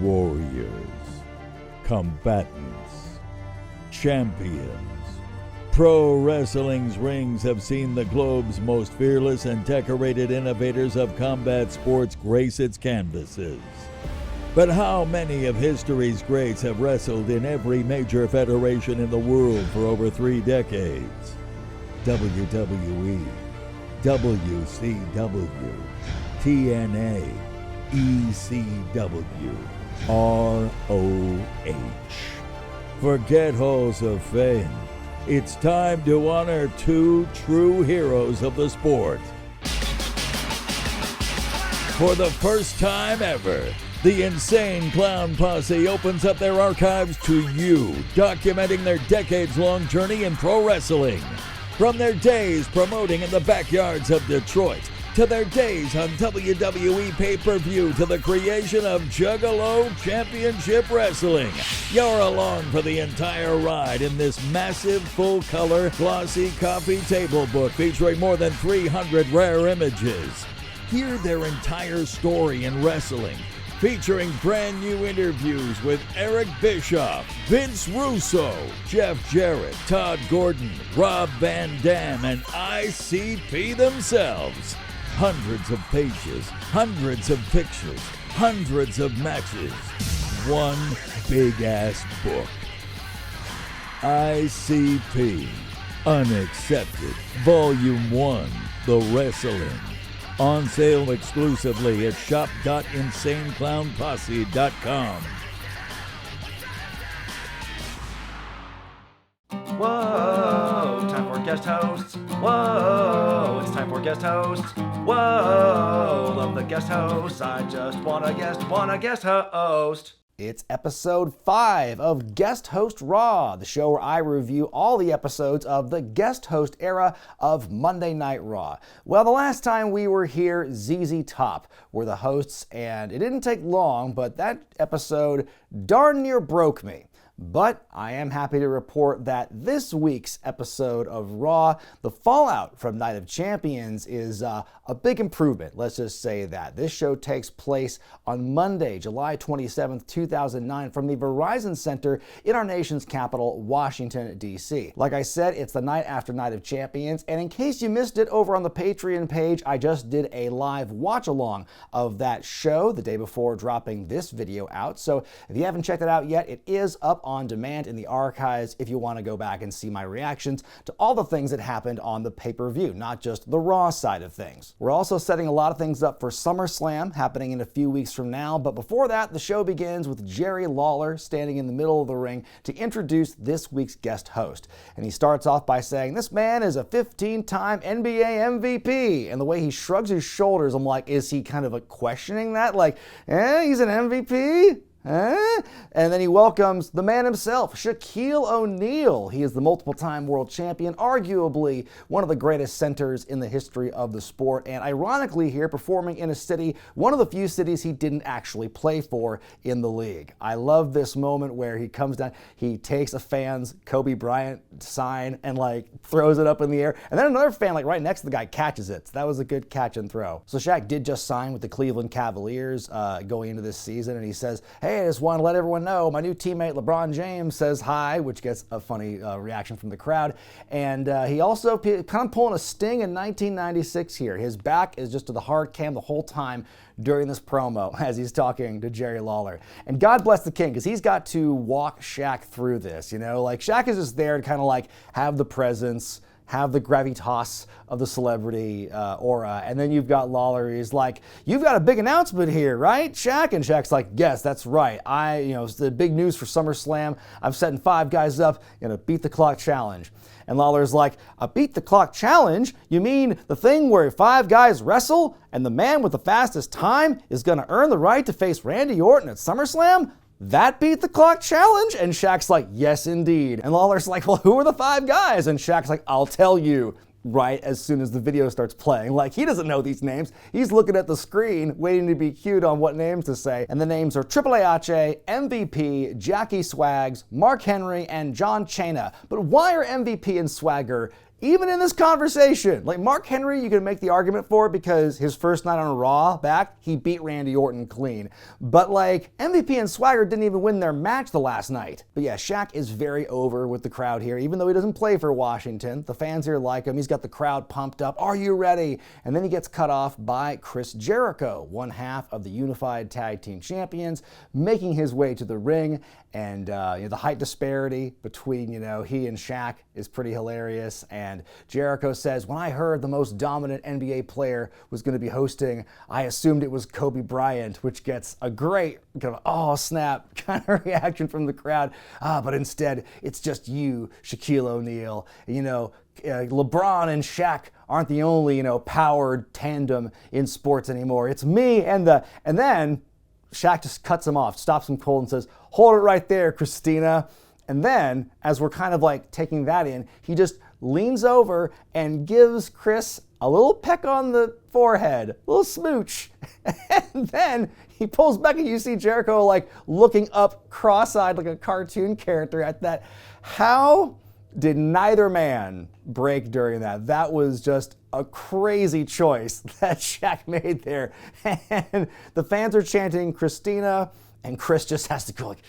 warriors, combatants, champions. Pro wrestling's rings have seen the globe's most fearless and decorated innovators of combat sports grace its canvases. But how many of history's greats have wrestled in every major federation in the world for over 3 decades? WWE, WCW, TNA, ECW, ROH. Forget halls of fame. It's time to honor 2 true heroes of the sport. For the first time ever, the Insane Clown Posse opens up their archives to you, documenting their decades-long journey in pro wrestling. From their days promoting in the backyards of Detroit, to their days on WWE pay-per-view, to the creation of Juggalo Championship Wrestling. You're along for the entire ride in this massive, full-color, glossy coffee table book featuring more than 300 rare images. Hear their entire story in wrestling, featuring brand new interviews with Eric Bischoff, Vince Russo, Jeff Jarrett, Todd Gordon, Rob Van Dam, and ICP themselves. Hundreds of pages, hundreds of pictures, hundreds of matches. One big-ass book. ICP, Unaccepted, Volume 1, The Wrestling. On sale exclusively at shop.insaneclownposse.com. Whoa, time for guest hosts. Whoa, it's time for guest hosts. Whoa, love the guest hosts. I just want a guest host. It's episode 5 of Guest Host Raw, the show where I review all the episodes of the guest host era of Monday Night Raw. Well, the last time we were here, ZZ Top were the hosts, and it didn't take long, but that episode darn near broke me. But I am happy to report that this week's episode of Raw, the fallout from Night of Champions, is a big improvement. Let's just say that. This show takes place on Monday, July 27th, 2009, from the Verizon Center in our nation's capital, Washington, D.C. Like I said, it's the night after Night of Champions, and in case you missed it, over on the Patreon page, I just did a live watch-along of that show the day before dropping this video out. So if you haven't checked it out yet, it is up on demand in the archives if you want to go back and see my reactions to all the things that happened on the pay-per-view, not just the Raw side of things. We're also setting a lot of things up for SummerSlam, happening in a few weeks from now, but before that, the show begins with Jerry Lawler standing in the middle of the ring to introduce this week's guest host. And he starts off by saying, this man is a 15-time NBA MVP. And the way he shrugs his shoulders, I'm like, is he kind of questioning that? Like, he's an MVP? And then he welcomes the man himself, Shaquille O'Neal. He is the multiple-time world champion, arguably one of the greatest centers in the history of the sport, and ironically here performing in a city, one of the few cities he didn't actually play for in the league. I love this moment where he comes down, he takes a fan's Kobe Bryant sign and throws it up in the air, and then another fan right next to the guy catches it. So that was a good catch and throw. So Shaq did just sign with the Cleveland Cavaliers going into this season, and he says, hey, I just want to let everyone know my new teammate LeBron James says hi, which gets a funny reaction from the crowd. And he also kind of pulling a Sting in 1996 here. His back is just to the hard cam the whole time during this promo as he's talking to Jerry Lawler. And God bless the king, because he's got to walk Shaq through this, Shaq is just there to kind of have the presence, have the gravitas of the celebrity aura. And then you've got Lawler. He's like, you've got a big announcement here, right, Shaq? And Shaq's like, yes, that's right. It's the big news for SummerSlam. I'm setting 5 guys up in a beat the clock challenge. And Lawler's like, a beat the clock challenge? You mean the thing where 5 guys wrestle and the man with the fastest time is gonna earn the right to face Randy Orton at SummerSlam? That beat the clock challenge? And Shaq's like, yes, indeed. And Lawler's like, well, who are the 5 guys? And Shaq's like, I'll tell you right as soon as the video starts playing. He doesn't know these names. He's looking at the screen, waiting to be cued on what names to say. And the names are Triple H, MVP, Jackie Swags, Mark Henry, and John Cena. But why are MVP and Swagger even in this conversation, like Mark Henry, you can make the argument for because his first night on Raw back, he beat Randy Orton clean. But like MVP and Swagger didn't even win their match the last night. But yeah, Shaq is very over with the crowd here, even though he doesn't play for Washington. The fans here like him. He's got the crowd pumped up. Are you ready? And then he gets cut off by Chris Jericho, one half of the Unified Tag Team Champions, making his way to the ring. And the height disparity between, he and Shaq is pretty hilarious. And Jericho says, when I heard the most dominant NBA player was going to be hosting, I assumed it was Kobe Bryant, which gets a great kind of, oh, snap kind of reaction from the crowd. But instead, it's just you, Shaquille O'Neal. LeBron and Shaq aren't the only, powered tandem in sports anymore. It's me and then Shaq just cuts him off, stops him cold and says, hold it right there, Christina. And then, as we're kind of like taking that in, he just leans over and gives Chris a little peck on the forehead, a little smooch. And then he pulls back and you see Jericho like looking up cross-eyed like a cartoon character at that. How did neither man break during that? That was just a crazy choice that Shaq made there. And the fans are chanting Christina, and Chris just has to go like,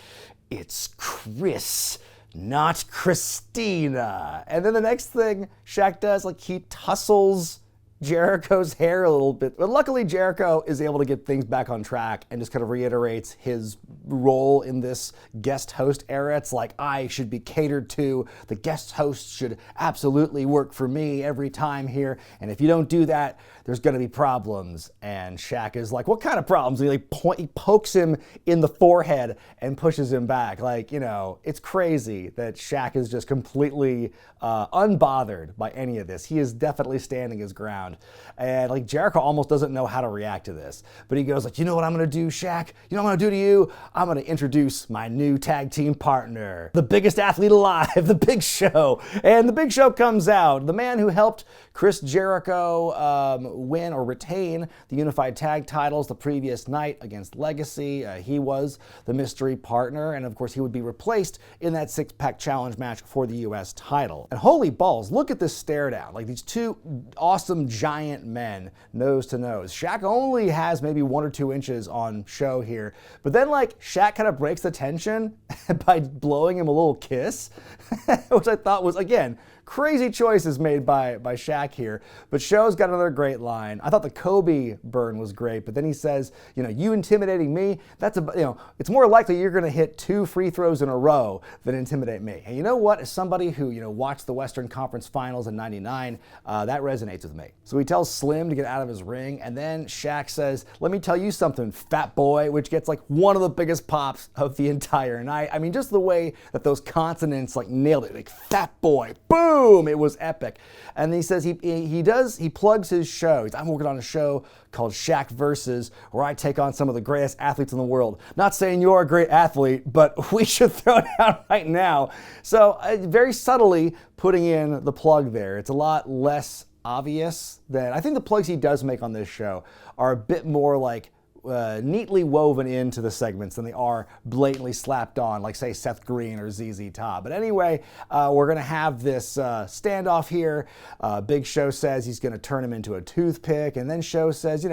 it's Chris, not Christina. And then the next thing Shaq does, like he tussles Jericho's hair a little bit. But luckily Jericho is able to get things back on track and just kind of reiterates his role in this guest host era. It's like, I should be catered to. The guest host should absolutely work for me every time here. And if you don't do that, there's going to be problems. And Shaq is like, what kind of problems? And he pokes him in the forehead and pushes him back. Like, it's crazy that Shaq is just completely unbothered by any of this. He is definitely standing his ground. And like Jericho almost doesn't know how to react to this. But he goes like, you know what I'm going to do, Shaq? You know what I'm going to do to you? I'm going to introduce my new tag team partner, the biggest athlete alive, the Big Show. And the Big Show comes out. The man who helped Chris Jericho win or retain the Unified Tag titles the previous night against Legacy. He was the mystery partner. And of course, he would be replaced in that six-pack challenge match for the U.S. title. And holy balls, look at this stare down. Like these two awesome giant men, nose to nose. Shaq only has maybe 1 or 2 inches on show here. But then like Shaq kind of breaks the tension by blowing him a little kiss, which I thought was, again, crazy choices made by Shaq here. But Show's got another great line. I thought the Kobe burn was great, but then he says, you intimidating me, it's more likely you're going to hit 2 free throws in a row than intimidate me. And you know what? As somebody who, watched the Western Conference Finals in '99, that resonates with me. So he tells Slim to get out of his ring, and then Shaq says, let me tell you something, fat boy, which gets like one of the biggest pops of the entire night. I mean, just the way that those consonants like nailed it, like fat boy, boom! It was epic. And he says he plugs his show. I'm working on a show called Shaq Versus, where I take on some of the greatest athletes in the world. Not saying you're a great athlete, but we should throw it out right now. So very subtly putting in the plug there. It's a lot less obvious than, I think the plugs he does make on this show are a bit more like neatly woven into the segments than they are blatantly slapped on, like say Seth Green or ZZ Top. But anyway, we're gonna have this standoff here. Big Show says he's gonna turn him into a toothpick, and then Show says,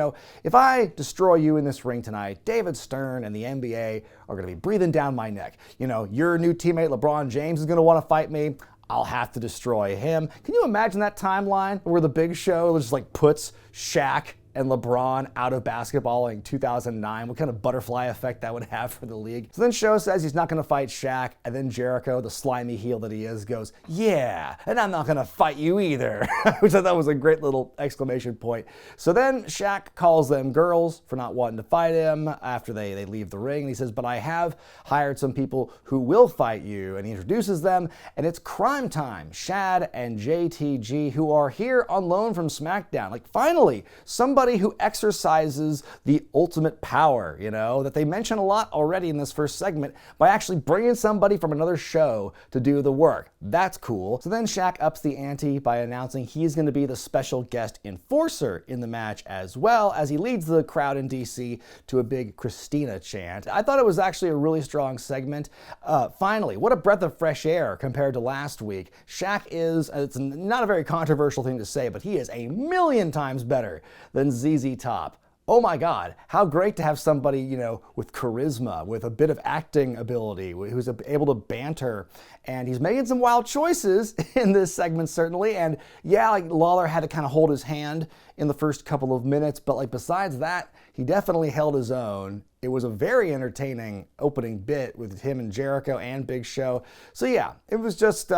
if I destroy you in this ring tonight, David Stern and the NBA are gonna be breathing down my neck. Your new teammate LeBron James is gonna want to fight me. I'll have to destroy him. Can you imagine that timeline where the Big Show just like puts Shaq and LeBron out of basketball in 2009, what kind of butterfly effect that would have for the league? So then Show says he's not gonna fight Shaq, and then Jericho, the slimy heel that he is, goes, yeah, and I'm not gonna fight you either, which I thought was a great little exclamation point. So then Shaq calls them girls for not wanting to fight him after they leave the ring, and he says, but I have hired some people who will fight you, and he introduces them, and it's Crime Time, Shad and JTG, who are here on loan from SmackDown. Like, finally, somebody somebody who exercises the ultimate power, that they mention a lot already in this first segment by actually bringing somebody from another show to do the work. That's cool. So then Shaq ups the ante by announcing he's going to be the special guest enforcer in the match, as well as he leads the crowd in DC to a big Christina chant. I thought it was actually a really strong segment. Finally, what a breath of fresh air compared to last week. Shaq is, it's not a very controversial thing to say, but he is a million times better than ZZ Top. Oh my God, how great to have somebody, with charisma, with a bit of acting ability, who's able to banter. And he's making some wild choices in this segment, certainly. And yeah, Lawler had to kind of hold his hand in the first couple of minutes, but besides that, he definitely held his own. It was a very entertaining opening bit with him and Jericho and Big Show. So yeah, it was just,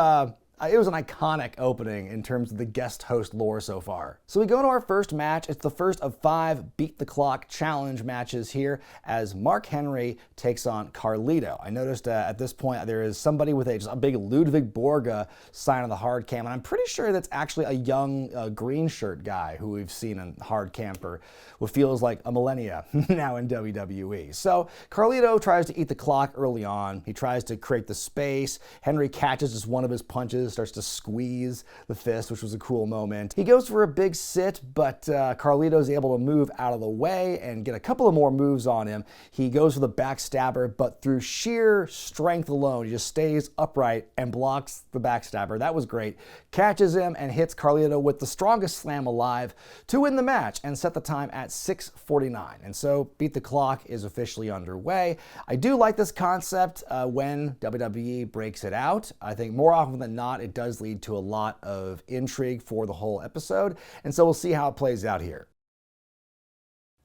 it was an iconic opening in terms of the guest host lore so far. So we go to our first match. It's the first of 5 Beat the Clock challenge matches here as Mark Henry takes on Carlito. I noticed at this point there is somebody with just a big Ludwig Borga sign on the hard cam, and I'm pretty sure that's actually a young green shirt guy who we've seen in hard cam for what feels like a millennia now in WWE. So Carlito tries to eat the clock early on. He tries to create the space. Henry catches just one of his punches, starts to squeeze the fist, which was a cool moment. He goes for a big sit, but Carlito's able to move out of the way and get a couple of more moves on him. He goes for the backstabber, but through sheer strength alone, he just stays upright and blocks the backstabber. That was great. Catches him and hits Carlito with the strongest slam alive to win the match and set the time at 6:49. And so Beat the Clock is officially underway. I do like this concept when WWE breaks it out. I think more often than not, it does lead to a lot of intrigue for the whole episode, and so we'll see how it plays out here.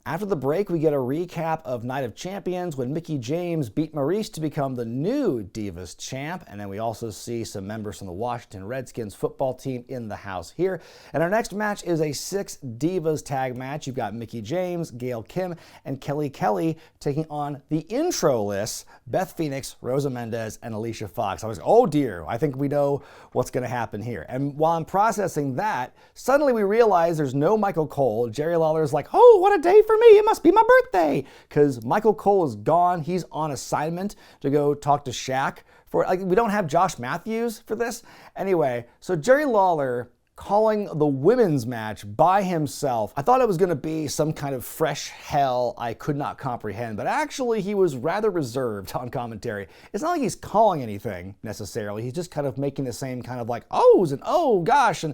After the break, we get a recap of Night of Champions when Mickie James beat Maurice to become the new Divas champ, and then we also see some members from the Washington Redskins football team in the house here. And our next match is a 6 Divas tag match. You've got Mickie James, Gail Kim, and Kelly Kelly taking on the intro-less Beth Phoenix, Rosa Mendez, and Alicia Fox. I was, oh dear, I think we know what's going to happen here. And while I'm processing that, suddenly we realize there's no Michael Cole. Jerry Lawler's like, oh, what a day for me, it must be my birthday, because Michael Cole is gone. He's on assignment to go talk to Shaq. We don't have Josh Matthews for this. Anyway, so Jerry Lawler calling the women's match by himself. I thought it was going to be some kind of fresh hell I could not comprehend, but actually he was rather reserved on commentary. It's not like he's calling anything necessarily. He's just kind of making the same kind of ohs and oh gosh and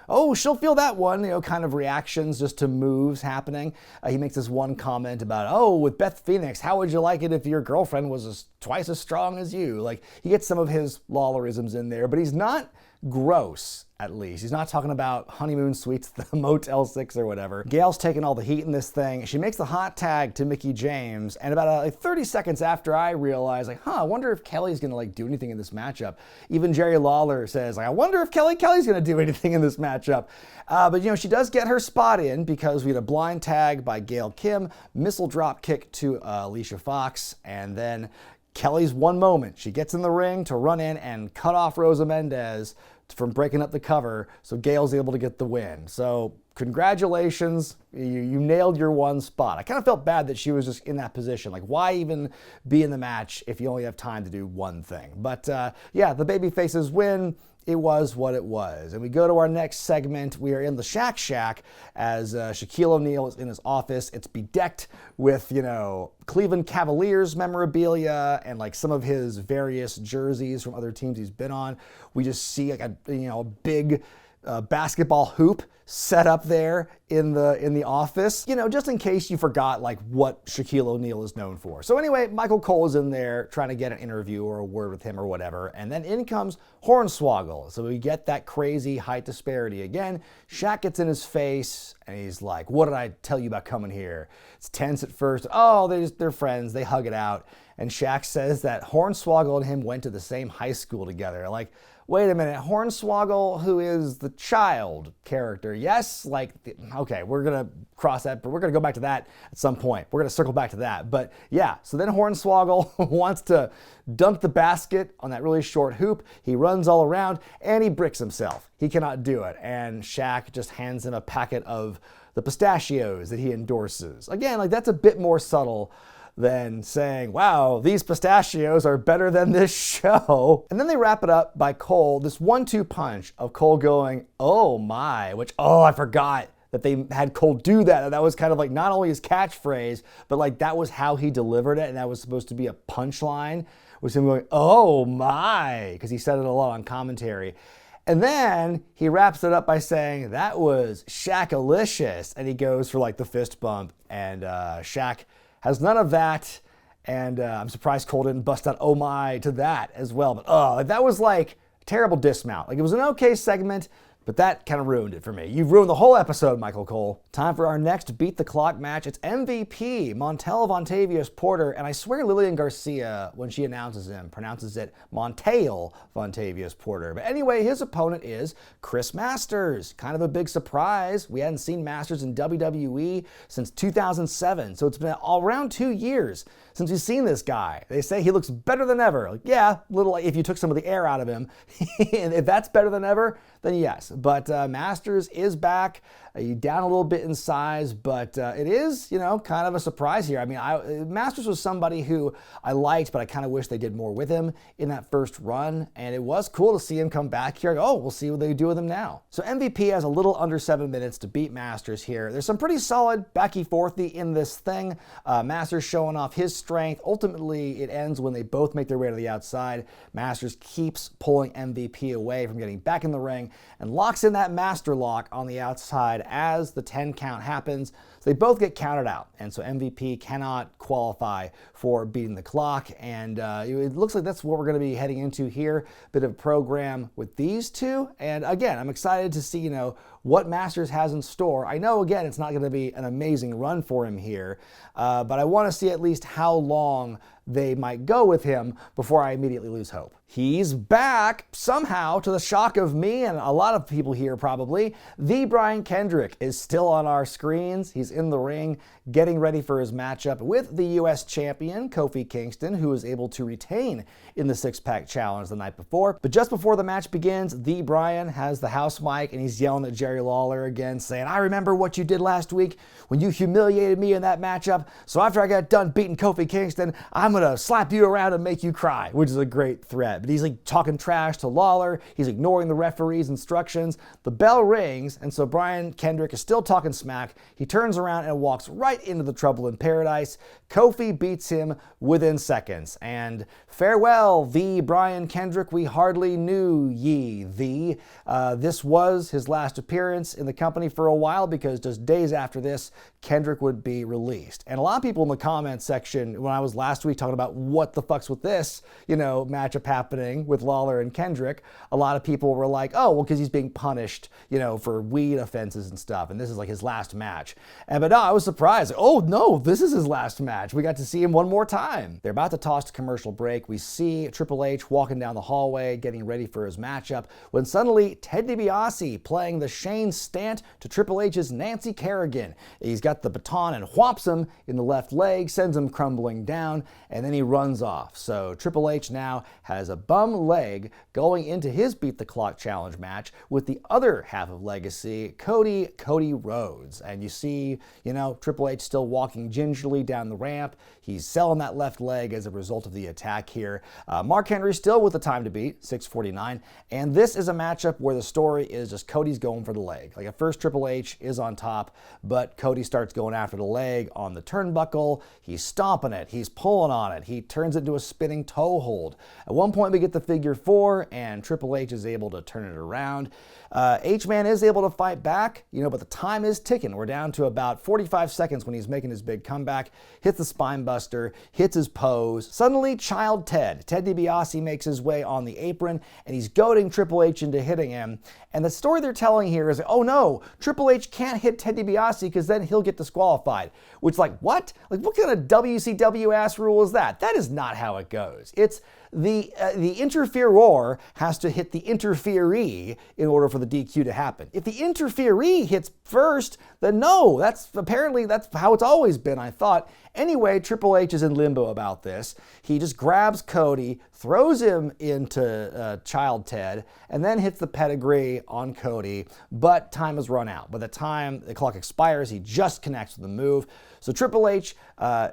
oh she'll feel that one, kind of reactions just to moves happening. He makes this one comment about, oh, with Beth Phoenix, how would you like it if your girlfriend was twice as strong as you? He gets some of his Lawlerisms in there, but he's not gross, at least. He's not talking about honeymoon suites, the Motel 6 or whatever. Gail's taking all the heat in this thing. She makes the hot tag to Mickie James, and about 30 seconds after I realize, I wonder if Kelly's gonna do anything in this matchup. Even Jerry Lawler says, I wonder if Kelly's gonna do anything in this matchup. But she does get her spot in because we had a blind tag by Gail Kim, missile drop kick to Alicia Fox, and then Kelly's one moment. She gets in the ring to run in and cut off Rosa Mendez from breaking up the cover, so Gail's able to get the win. So congratulations, you nailed your one spot. I kind of felt bad that she was just in that position. Why even be in the match if you only have time to do one thing? But yeah, the babyfaces win. It was what it was. And we go to our next segment. We are in the Shaq Shack as Shaquille O'Neal is in his office. It's bedecked with, Cleveland Cavaliers memorabilia and some of his various jerseys from other teams he's been on. We just see a big basketball hoop set up there in the office, just in case you forgot what Shaquille O'Neal is known for. So anyway, Michael Cole is in there trying to get an interview or a word with him or whatever, and then in comes Hornswoggle. So we get that crazy height disparity again. Shaq gets in his face and he's like, what did I tell you about coming here? It's tense at first. Oh, they're friends. They hug it out. And Shaq says that Hornswoggle and him went to the same high school together. Wait a minute, Hornswoggle, who is the child character, yes? Okay, we're going to cross that, but we're going to go back to that at some point. We're going to circle back to that. But yeah, so then Hornswoggle wants to dunk the basket on that really short hoop. He runs all around, and he bricks himself. He cannot do it. And Shaq just hands him a packet of the pistachios that he endorses. Again, like that's a bit more subtle than saying, wow, these pistachios are better than this show. And then they wrap it up by Cole, this 1-2 punch of Cole going, oh my, which, I forgot that they had Cole do that. And that was kind of like not only his catchphrase, but like that was how he delivered it. And that was supposed to be a punchline, was him going, oh my, because he said it a lot on commentary. And then he wraps it up by saying, that was Shaq-alicious. And he goes for like the fist bump. And Shaq has none of that. And I'm surprised Cole didn't bust out oh my to that as well. But that was like a terrible dismount. Like it was an okay segment, but that kind of ruined it for me. You've ruined the whole episode, Michael Cole. Time for our next Beat the Clock match. It's MVP, Montel Vontavious Porter, and I swear Lillian Garcia, when she announces him, pronounces it Montel Vontavious Porter. But anyway, his opponent is Chris Masters. Kind of a big surprise. We hadn't seen Masters in WWE since 2007, so it's been around 2 years since we've seen this guy. They say he looks better than ever. Like, yeah, little like if you took some of the air out of him. And if that's better than ever, then yes. But Masters is back. Down a little bit in size, but it is, kind of a surprise here. I mean, Masters was somebody who I liked, but I kind of wish they did more with him in that first run. And it was cool to see him come back here. We'll see what they do with him now. So MVP has a little under 7 minutes to beat Masters here. There's some pretty solid backy-forthy in this thing. Masters showing off his strength. Ultimately, it ends when they both make their way to the outside. Masters keeps pulling MVP away from getting back in the ring and locks in that master lock on the outside as the 10 count happens. So they both get counted out, and so MVP cannot qualify for beating the clock, and it looks like that's what we're going to be heading into here. Bit of a program with these two, and again, I'm excited to see what Masters has in store. I know, again, it's not going to be an amazing run for him here, but I want to see at least how long they might go with him before I immediately lose hope. He's back, somehow, to the shock of me and a lot of people here probably. The Brian Kendrick is still on our screens. He's in the ring, getting ready for his matchup with the U.S. champion, Kofi Kingston, who was able to retain in the six-pack challenge the night before. But just before the match begins, the Brian has the house mic and he's yelling at Jerry Lawler again, saying, I remember what you did last week when you humiliated me in that matchup. So after I got done beating Kofi Kingston, I'm going to slap you around and make you cry, which is a great threat. But he's like talking trash to Lawler. He's ignoring the referee's instructions. The bell rings, and so Brian Kendrick is still talking smack. He turns around and walks right into the trouble in paradise. Kofi beats him within seconds. And farewell, the Brian Kendrick we hardly knew ye. This was his last appearance in the company for a while, because just days after this, Kendrick would be released. And a lot of people in the comments section, when I was last week talking about what the fuck's with this, matchup happening with Lawler and Kendrick, a lot of people were like, oh, well, because he's being punished, for weed offenses and stuff, and this is like his last match. But no, I was surprised. Oh no, this is his last match. We got to see him one more time. They're about to toss to commercial break. We see Triple H walking down the hallway, getting ready for his matchup, when suddenly Ted DiBiase playing the Shane Stant to Triple H's Nancy Kerrigan. He's got the baton and whops him in the left leg, sends him crumbling down, and then he runs off. So Triple H now has a bum leg going into his Beat the Clock challenge match with the other half of Legacy, Cody Rhodes. And you see, Triple H still walking gingerly down the ramp. He's selling that left leg as a result of the attack here. Mark Henry still with the time to beat, 6:49. And this is a matchup where the story is just Cody's going for the leg. Like at first Triple H is on top, but Cody starts going after the leg on the turnbuckle. He's stomping it. He's pulling on it. He turns it into a spinning toe hold. At one point we get the figure 4 and Triple H is able to turn it around. H-Man is able to fight back, but the time is ticking. We're down to about 45 seconds when he's making his big comeback, hits the spine buster, hits his pose. Suddenly, Child Ted DiBiase makes his way on the apron, and he's goading Triple H into hitting him. And the story they're telling here is, oh no, Triple H can't hit Ted DiBiase because then he'll get disqualified. Which, what? What kind of WCW ass rule is that? That is not how it goes. It's the interferer has to hit the interferee in order for the DQ to happen. If the interferee hits first, then no, that's how it's always been, I thought. Anyway, Triple H is in limbo about this. He just grabs Cody, throws him into Child Ted, and then hits the pedigree on Cody but time has run out. By the time the clock expires, he just connects with the move. So Triple H, the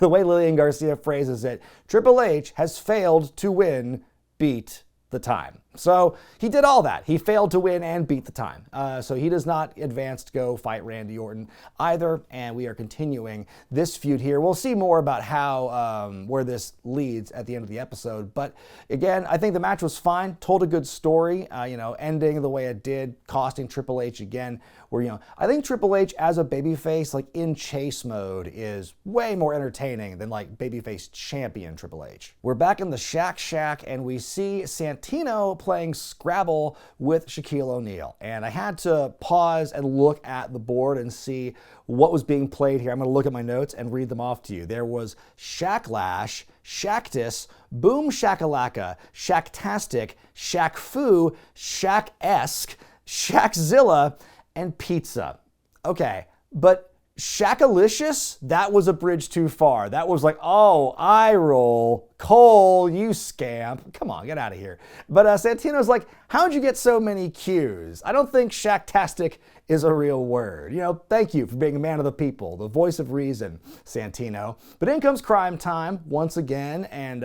way Lillian Garcia phrases it, Triple H has failed to win, beat the time. So he did all that. He failed to win and beat the time. So he does not advance to go fight Randy Orton either, and we are continuing this feud here. We'll see more about how, where this leads at the end of the episode. But again, I think the match was fine, told a good story, ending the way it did, costing Triple H again, where, I think Triple H as a babyface, like in chase mode, is way more entertaining than like babyface champion Triple H. We're back in the Shaq Shack, and we see Santino playing Scrabble with Shaquille O'Neal. And I had to pause and look at the board and see what was being played here. I'm going to look at my notes and read them off to you. There was Shaqlash, Shactus, Boom Shakalaka, Shacktastic, Shaq-Fu, Shaq-esque, Shaqzilla, and Pizza. Okay, but Shaqalicious, that was a bridge too far. That was like, oh, eye roll, Cole, you scamp. Come on, get out of here. But Santino's like, how'd you get so many Qs? I don't think Shacktastic is a real word. Thank you for being a man of the people, the voice of reason, Santino. But in comes crime time once again, and,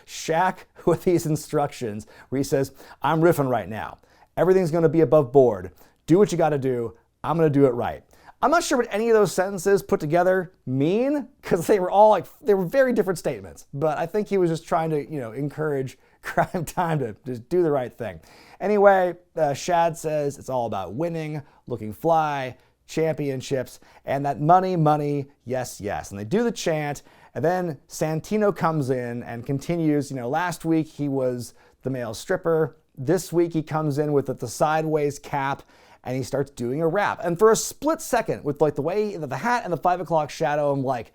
Shaq with these instructions where he says, I'm riffing right now. Everything's going to be above board. Do what you got to do. I'm going to do it right. I'm not sure what any of those sentences put together mean, because they were very different statements. But I think he was just trying to, encourage crime time to just do the right thing. Anyway, Shad says it's all about winning, looking fly, championships, and that money, yes, yes. And they do the chant, and then Santino comes in and continues. Last week he was the male stripper. This week he comes in with the sideways cap, and he starts doing a rap. And for a split second, with like the way the hat and the 5 o'clock shadow, I'm like,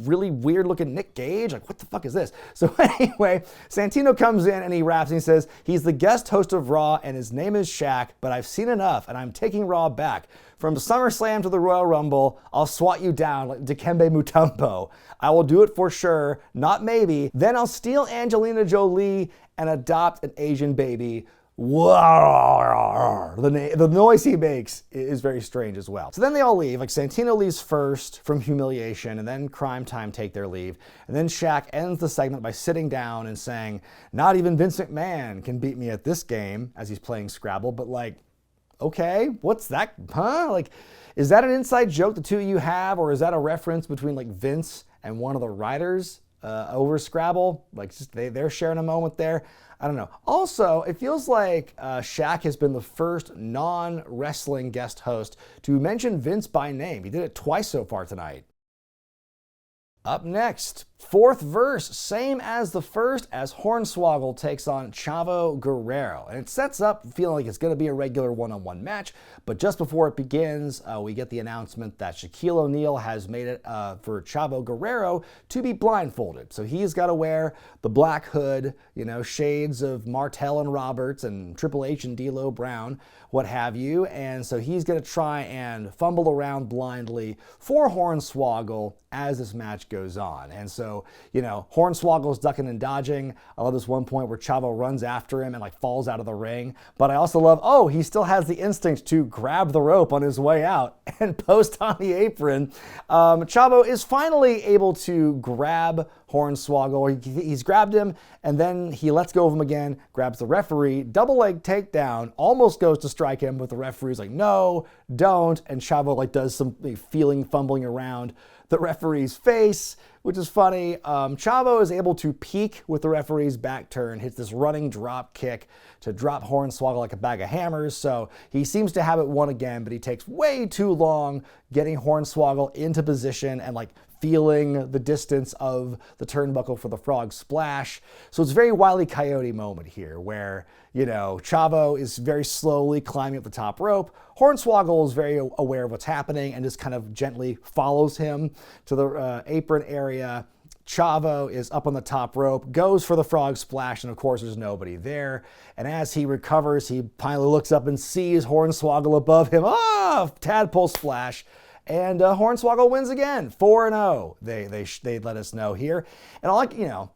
really weird looking Nick Gage? Like, what the fuck is this? So anyway, Santino comes in and he raps and he says, he's the guest host of Raw and his name is Shaq, but I've seen enough and I'm taking Raw back. From SummerSlam to the Royal Rumble, I'll swat you down like Dikembe Mutombo. I will do it for sure, not maybe. Then I'll steal Angelina Jolie and adopt an Asian baby. The noise he makes is very strange as well. So then they all leave. Like Santino leaves first from humiliation, and then Crime Time take their leave. And then Shaq ends the segment by sitting down and saying, not even Vince McMahon can beat me at this game, as he's playing Scrabble. But like, okay, what's that? Huh? Like, is that an inside joke the two of you have, or is that a reference between like Vince and one of the writers over Scrabble? Like, just they're sharing a moment there. I don't know. Also, it feels like Shaq has been the first non-wrestling guest host to mention Vince by name. He did it twice so far tonight. Up next, fourth verse, same as the first, as Hornswoggle takes on Chavo Guerrero. And it sets up feeling like it's going to be a regular one-on-one match, but just before it begins, we get the announcement that Shaquille O'Neal has made it for Chavo Guerrero to be blindfolded. So he's got to wear the black hood, shades of Martel and Roberts and Triple H and D'Lo Brown, what have you. And so he's going to try and fumble around blindly for Hornswoggle as this match goes on. And so, Hornswoggle's ducking and dodging. I love this one point where Chavo runs after him and like falls out of the ring. But I also love, he still has the instinct to grab the rope on his way out and post on the apron. Chavo is finally able to grab Hornswoggle. He's grabbed him, and then he lets go of him again, grabs the referee, double leg takedown, almost goes to strike him, but the referee's like, no, don't. And Chavo does some fumbling around the referee's face, which is funny. Chavo is able to peek with the referee's back turn, hits this running drop kick to drop Hornswoggle like a bag of hammers. So he seems to have it won again, but he takes way too long getting Hornswoggle into position and feeling the distance of the turnbuckle for the frog splash. So it's a very Wile E. Coyote moment here where, Chavo is very slowly climbing up the top rope. Hornswoggle is very aware of what's happening and just kind of gently follows him to the apron area. Chavo is up on the top rope, goes for the frog splash, and of course there's nobody there. And as he recovers, he finally looks up and sees Hornswoggle above him. Tadpole splash. And Hornswoggle wins again, 4-0. They let us know here. And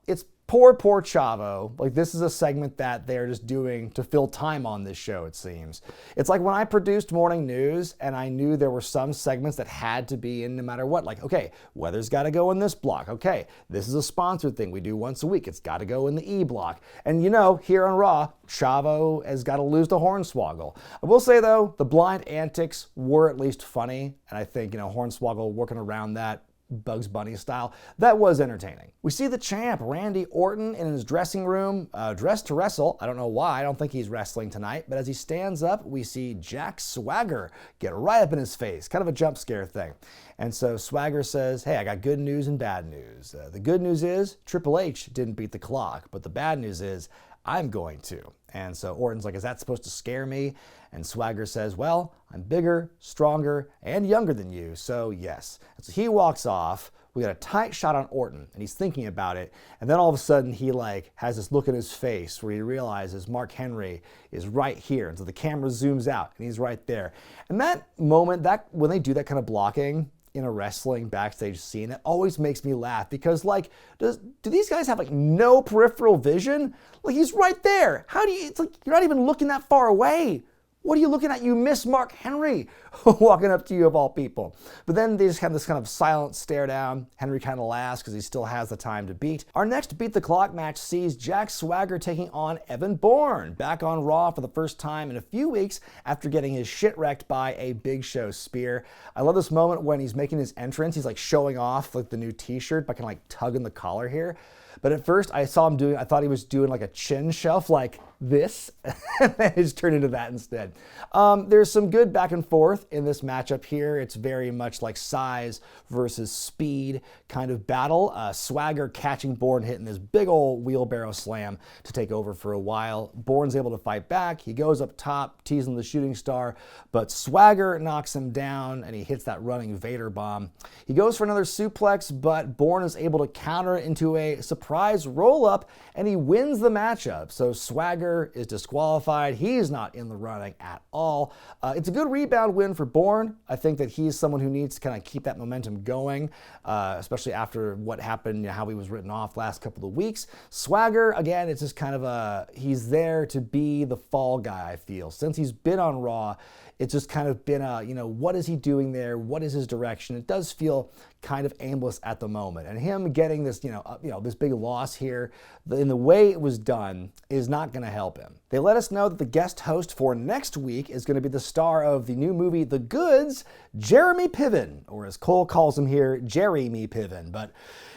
it's Poor Chavo. Like, this is a segment that they're just doing to fill time on this show, it seems. It's like when I produced Morning News and I knew there were some segments that had to be in no matter what. Like, okay, weather's got to go in this block. Okay, this is a sponsored thing we do once a week. It's got to go in the E block. And here on Raw, Chavo has got to lose to Hornswoggle. I will say, though, the blind antics were at least funny. And I think, Hornswoggle working around that Bugs Bunny style, that was entertaining. We see the champ, Randy Orton, in his dressing room, dressed to wrestle. I don't know why. I don't think he's wrestling tonight. But as he stands up, we see Jack Swagger get right up in his face. Kind of a jump scare thing. And so Swagger says, hey, I got good news and bad news. The good news is Triple H didn't beat the clock. But the bad news is I'm going to. And so Orton's like, is that supposed to scare me? And Swagger says, well, I'm bigger, stronger, and younger than you, so yes. And so he walks off. We got a tight shot on Orton, and he's thinking about it. And then all of a sudden, he has this look in his face where he realizes Mark Henry is right here. And so the camera zooms out, and he's right there. And that moment, when they do that kind of blocking in a wrestling backstage scene, it always makes me laugh because, do these guys have no peripheral vision? He's right there. It's like you're not even looking that far away. What are you looking at? You miss Mark Henry walking up to you of all people. But then they just have this kind of silent stare down. Henry kind of laughs because he still has the time to beat. Our next Beat the Clock match sees Jack Swagger taking on Evan Bourne, back on Raw for the first time in a few weeks after getting his shit wrecked by a Big Show spear. I love this moment when he's making his entrance. He's showing off the new t-shirt by kind of tugging the collar here. But at first I thought he was doing a chin shelf like this, and then it just turned into that instead. There's some good back and forth in this matchup here. It's very much like size versus speed kind of battle. Swagger catching Bourne, hitting this big old wheelbarrow slam to take over for a while. Bourne's able to fight back. He goes up top, teasing the shooting star, but Swagger knocks him down, and he hits that running Vader bomb. He goes for another suplex, but Bourne is able to counter it into a surprise roll-up, and he wins the matchup. So Swagger is disqualified. He's not in the running at all. It's a good rebound win for Bourne. I think that he's someone who needs to kind of keep that momentum going, especially after what happened, how he was written off last couple of weeks. Swagger, again, it's just kind of he's there to be the fall guy, I feel. Since he's been on Raw, it's just kind of been what is he doing there? What is his direction? It does feel kind of aimless at the moment. And him getting this, this big loss here, in the way it was done, is not going to help him. They let us know that the guest host for next week is going to be the star of the new movie, The Goods, Jeremy Piven, or as Cole calls him here, Jeremy Piven. But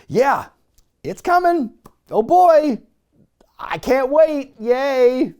yeah, it's coming. Oh boy, I can't wait. Yay.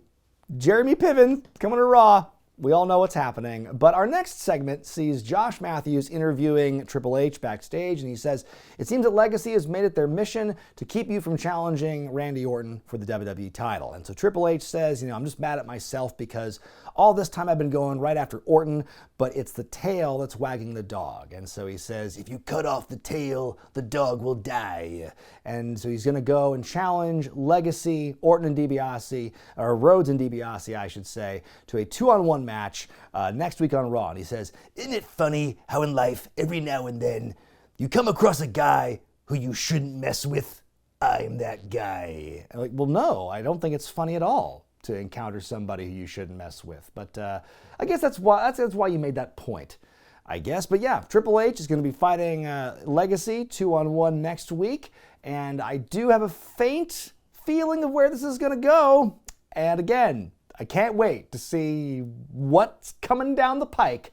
Jeremy Piven coming to Raw. We all know what's happening. But our next segment sees Josh Matthews interviewing Triple H backstage, and he says, it seems that Legacy has made it their mission to keep you from challenging Randy Orton for the WWE title. And so Triple H says, I'm just mad at myself because all this time I've been going right after Orton, but it's the tail that's wagging the dog. And so he says, if you cut off the tail, the dog will die. And so he's going to go and challenge Legacy, Orton and DiBiase, or Rhodes and DiBiase, I should say, to a 2-on-1 match next week on Raw. And he says, isn't it funny how in life, every now and then, you come across a guy who you shouldn't mess with? I'm that guy. I'm like, well, no, I don't think it's funny at all to encounter somebody who you shouldn't mess with. But I guess that's why you made that point, I guess. But yeah, Triple H is going to be fighting Legacy 2-on-1 next week. And I do have a faint feeling of where this is going to go. And again, I can't wait to see what's coming down the pike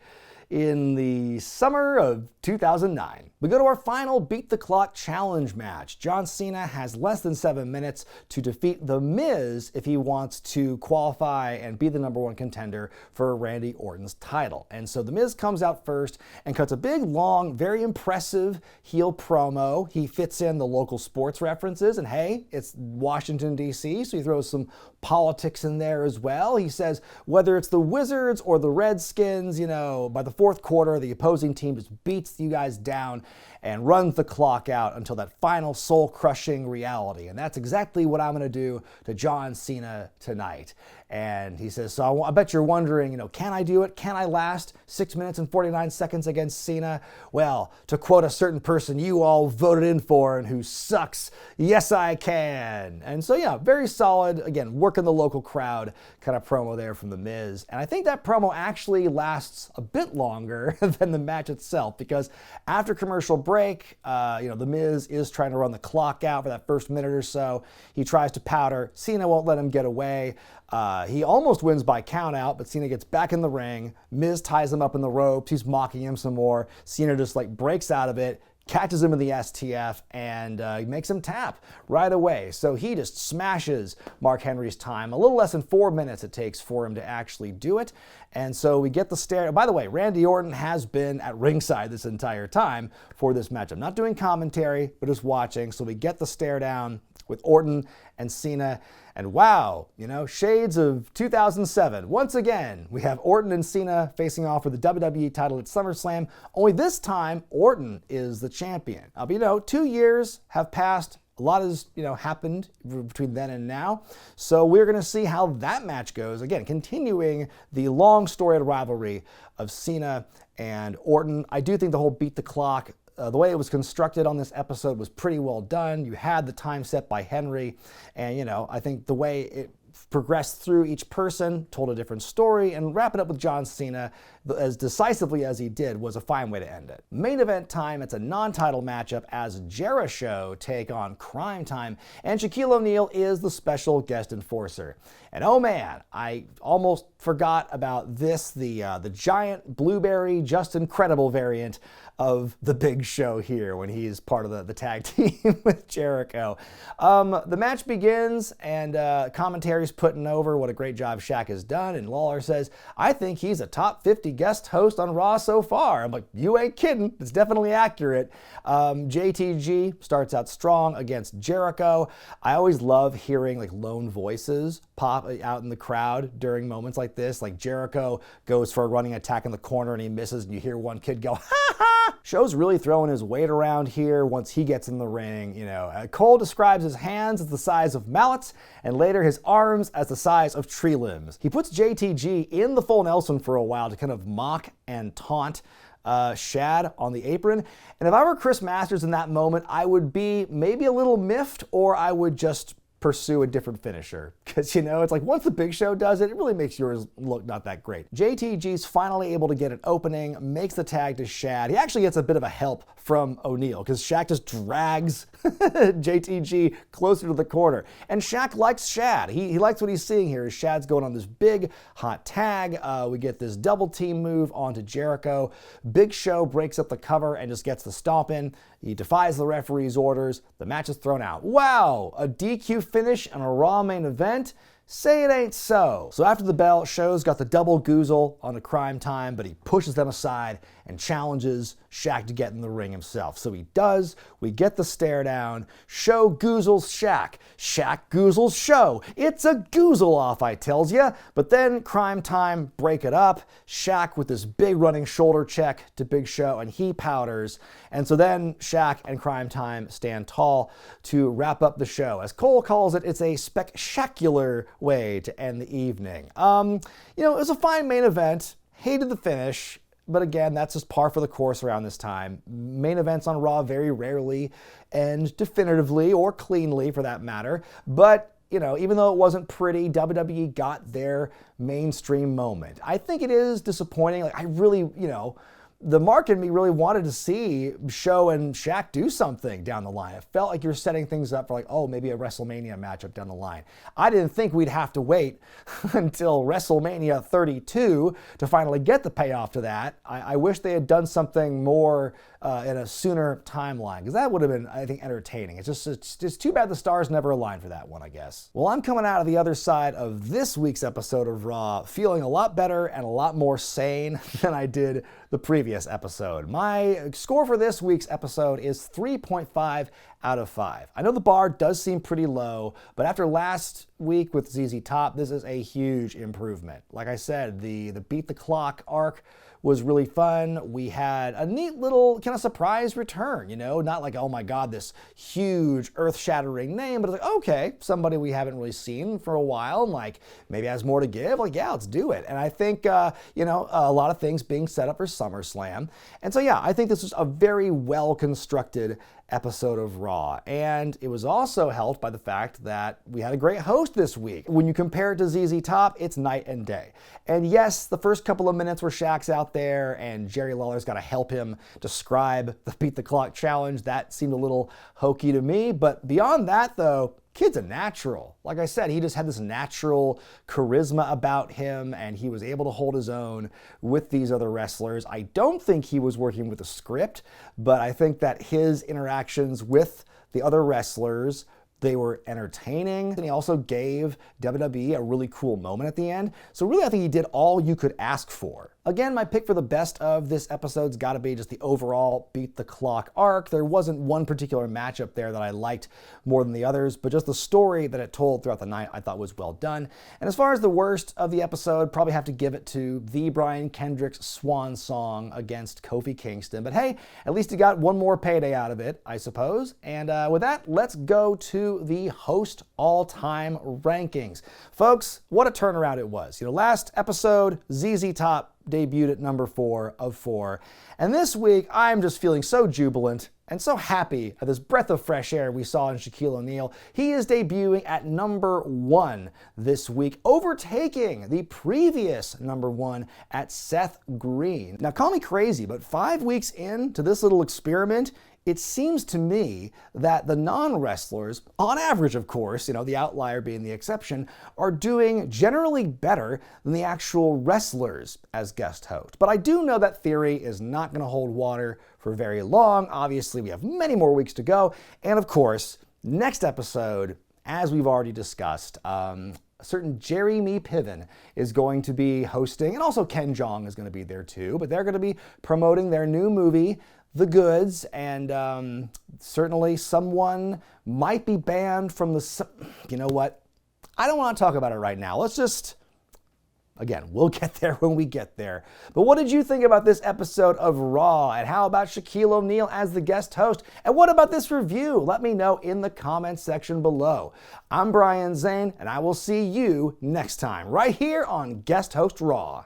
in the summer of 2009. We go to our final Beat the Clock challenge match. John Cena has less than 7 minutes to defeat The Miz if he wants to qualify and be the #1 contender for Randy Orton's title. And so The Miz comes out first and cuts a big, long, very impressive heel promo. He fits in the local sports references, and hey, it's Washington, D.C., so he throws some politics in there as well. He says whether it's the Wizards or the Redskins, by the fourth quarter, the opposing team just beats you guys down and runs the clock out until that final soul-crushing reality. And that's exactly what I'm going to do to John Cena tonight. And he says, so I bet you're wondering, can I do it? Can I last 6 minutes and 49 seconds against Cena? Well, to quote a certain person you all voted in for and who sucks, yes, I can. And so, yeah, very solid, again, working the local crowd kind of promo there from The Miz. And I think that promo actually lasts a bit longer than the match itself, because after commercial break, The Miz is trying to run the clock out for that first minute or so. He tries to powder. Cena won't let him get away. He almost wins by countout, but Cena gets back in the ring. Miz ties him up in the ropes. He's mocking him some more. Cena just breaks out of it, catches him in the STF, and makes him tap right away. So he just smashes Mark Henry's time. A little less than 4 minutes it takes for him to actually do it. And so we get the stare. By the way, Randy Orton has been at ringside this entire time for this matchup. Not doing commentary, but just watching. So we get the stare down with Orton and Cena. And wow, shades of 2007. Once again, we have Orton and Cena facing off for the WWE title at SummerSlam. Only this time, Orton is the champion. But 2 years have passed. A lot has, happened between then and now. So we're going to see how that match goes. Again, continuing the long storied rivalry of Cena and Orton. I do think the whole beat the clock, the way it was constructed on this episode was pretty well done. You had the time set by Henry, and I think the way it progressed through each person, told a different story, and wrap it up with John Cena as decisively as he did was a fine way to end it. Main event time, it's a non-title matchup as Jericho take on Crime Time, and Shaquille O'Neal is the special guest enforcer. And oh man, I almost forgot about this, the giant blueberry, just incredible variant of the Big Show here when he's part of the tag team with Jericho. The match begins, and commentary's putting over what a great job Shaq has done, and Lawler says, I think he's a top 50 guest host on Raw so far. I'm like, you ain't kidding. It's definitely accurate. JTG starts out strong against Jericho. I always love hearing lone voices pop out in the crowd during moments like this. Like Jericho goes for a running attack in the corner and he misses, and you hear one kid go, ha ha! Show's really throwing his weight around here once he gets in the ring. Cole describes his hands as the size of mallets, and later his arms as the size of tree limbs. He puts JTG in the full Nelson for a while to kind of mock and taunt Shad on the apron. And if I were Chris Masters in that moment, I would be maybe a little miffed, or I would just pursue a different finisher. Because, it's like once the Big Show does it, it really makes yours look not that great. JTG's finally able to get an opening, makes the tag to Shad. He actually gets a bit of a help from O'Neal because Shaq just drags JTG closer to the corner. And Shaq likes Shad. He likes what he's seeing here. Shad's going on this big hot tag. We get this double team move onto Jericho. Big Show breaks up the cover and just gets the stomp in. He defies the referee's orders. The match is thrown out. Wow, a DQ finish and a Raw main event? Say it ain't so. So after the bell, Show's got the double goozle on a Crime Time, but he pushes them aside and challenges Shaq to get in the ring himself. So he does. We get the stare down. Show goozles Shaq. Shaq goozles Show. It's a goozle off, I tells ya. But then Crime Time break it up. Shaq with this big running shoulder check to Big Show, and he powders. And so then Shaq and Crime Time stand tall to wrap up the show. As Cole calls it, it's a spectacular way to end the evening. It was a fine main event. Hated the finish. But again, that's just par for the course around this time. Main events on Raw very rarely end definitively or cleanly for that matter. But, even though it wasn't pretty, WWE got their mainstream moment. I think it is disappointing. I really, the mark in me really wanted to see Show and Shaq do something down the line. It felt like you're setting things up for maybe a WrestleMania matchup down the line. I didn't think we'd have to wait until WrestleMania 32 to finally get the payoff to that. I wish they had done something more in a sooner timeline, because that would have been, I think, entertaining. It's just too bad the stars never aligned for that one, I guess. Well, I'm coming out of the other side of this week's episode of Raw feeling a lot better and a lot more sane than I did the previous episode. My score for this week's episode is 3.5 out of 5. I know the bar does seem pretty low, but after last week with ZZ Top, this is a huge improvement. Like I said, the Beat the Clock arc was really fun. We had a neat little kind of surprise return, you know, not like, oh my God, this huge earth-shattering name, but it's like, okay, somebody we haven't really seen for a while, and like maybe has more to give. Like, yeah, let's do it. And I think, you know, a lot of things being set up for SummerSlam. And so, yeah, I think this was a very well-constructed episode of Raw. And it was also helped by the fact that we had a great host this week. When you compare it to ZZ Top, it's night and day. And yes, the first couple of minutes where Shaq's out there and Jerry Lawler's got to help him describe the Beat the Clock challenge, that seemed a little hokey to me. But beyond that, though, kid's a natural. Like I said, he just had this natural charisma about him, and he was able to hold his own with these other wrestlers. I don't think he was working with a script, but I think that his interactions with the other wrestlers, they were entertaining, and he also gave WWE a really cool moment at the end. So really, I think he did all you could ask for. Again, my pick for the best of this episode's got to be just the overall Beat the Clock arc. There wasn't one particular matchup there that I liked more than the others, but just the story that it told throughout the night I thought was well done. And as far as the worst of the episode, probably have to give it to the Brian Kendrick's swan song against Kofi Kingston. But hey, at least he got one more payday out of it, I suppose. And with that, let's go to the host all-time rankings. Folks, what a turnaround it was. You know, last episode, ZZ Top debuted at number 4 of 4. And this week, I'm just feeling so jubilant and so happy at this breath of fresh air we saw in Shaquille O'Neal. He is debuting at number 1 this week, overtaking the previous number 1 at Seth Green. Now, call me crazy, but 5 weeks into this little experiment, it seems to me that the non-wrestlers, on average of course, you know, the outlier being the exception, are doing generally better than the actual wrestlers as guest host. But I do know that theory is not going to hold water for very long. Obviously, we have many more weeks to go. And of course, next episode, as we've already discussed, a certain Jeremy Piven is going to be hosting, and also Ken Jeong is going to be there too, but they're going to be promoting their new movie, The Goods, and certainly someone might be banned from the... You know what? I don't want to talk about it right now. Let's just... Again, we'll get there when we get there. But what did you think about this episode of Raw? And how about Shaquille O'Neal as the guest host? And what about this review? Let me know in the comments section below. I'm Brian Zane, and I will see you next time, right here on Guest Host Raw.